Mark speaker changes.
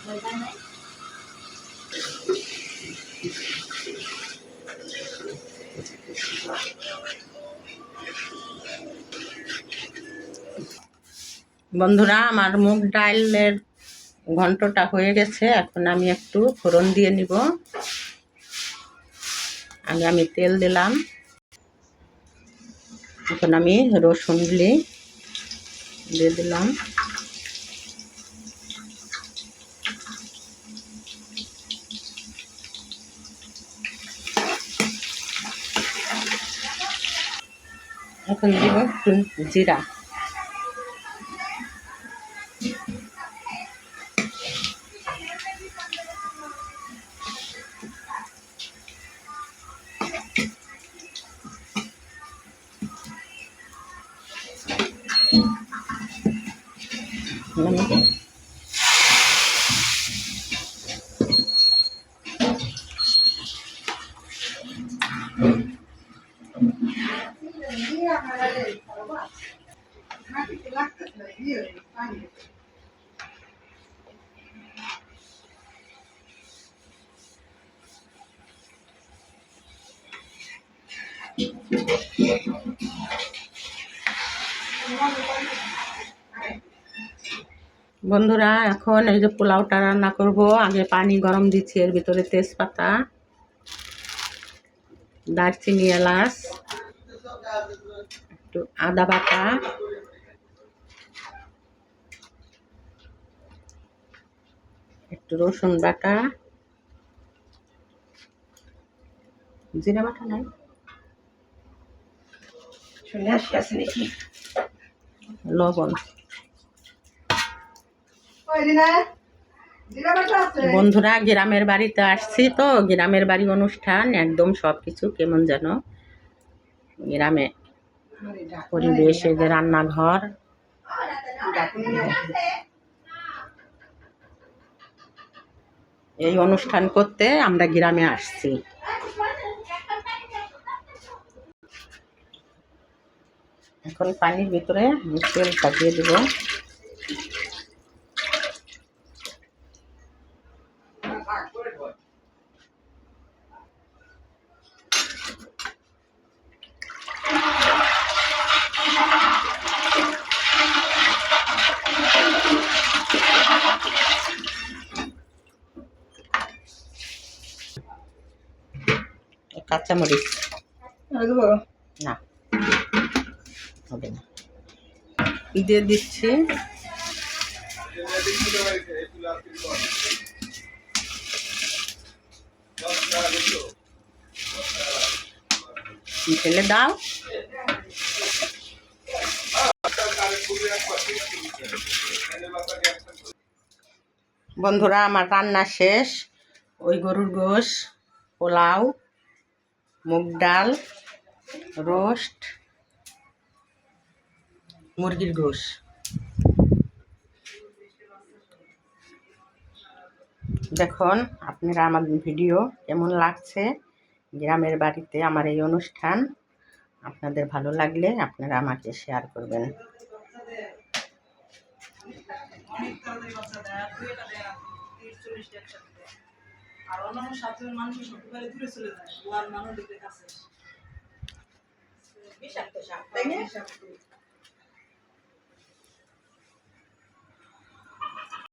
Speaker 1: বন্ধুরা, আমার মুগ ডালের ঘন্টটা হয়ে গেছে। এখন আমি একটু ফোড়ন দিয়ে নিব। আগে আমি তেল দিলাম, এখন আমি রসুন দিয়ে দিলাম। এখন দিব একটু জিরা। বন্ধুরা, এখন এই যে পোলাওটা রান্না করব। আগে পানি গরম দিচ্ছি, এর ভিতরে তেজপাতা, দারচিনি, এলাচ, একটু আদা বাটা, একটু রসুন বাটা, জিরা বাটা নাই, লবণ। বন্ধুরা, গ্রামের বাড়িতে আসছি তো, গ্রামের বাড়ি অনুষ্ঠান, একদম সবকিছু কেমন যেন গ্রামে পরিবেশ। এই যে রান্নাঘর, এই অনুষ্ঠান করতে আমরা গ্রামে আসছি। এখন পানির ভিতরে তেলটা দিয়ে দেব। কাঁচামরিচ না, হবে না, দিয়ে দিচ্ছি। ফেলে দাও। বন্ধুরা, আমার রান্না শেষ। ওই গরুর গোশ, পোলাও, মুগ ডাল, রোস্ট, মুরগির গোশ। দেখুন আপনারা আমার ভিডিও কেমন লাগছে। গ্রামের বাড়িতে আমার এই অনুষ্ঠান আপনাদের ভালো লাগলে আপনারা আমাকে শেয়ার করবেন। আর অন্যান্য সাধারণ মানুষ সববারে দূরে চলে যায়, ওয়ার মানুষ কাছে বিষাক্ত সাপ, তাই না?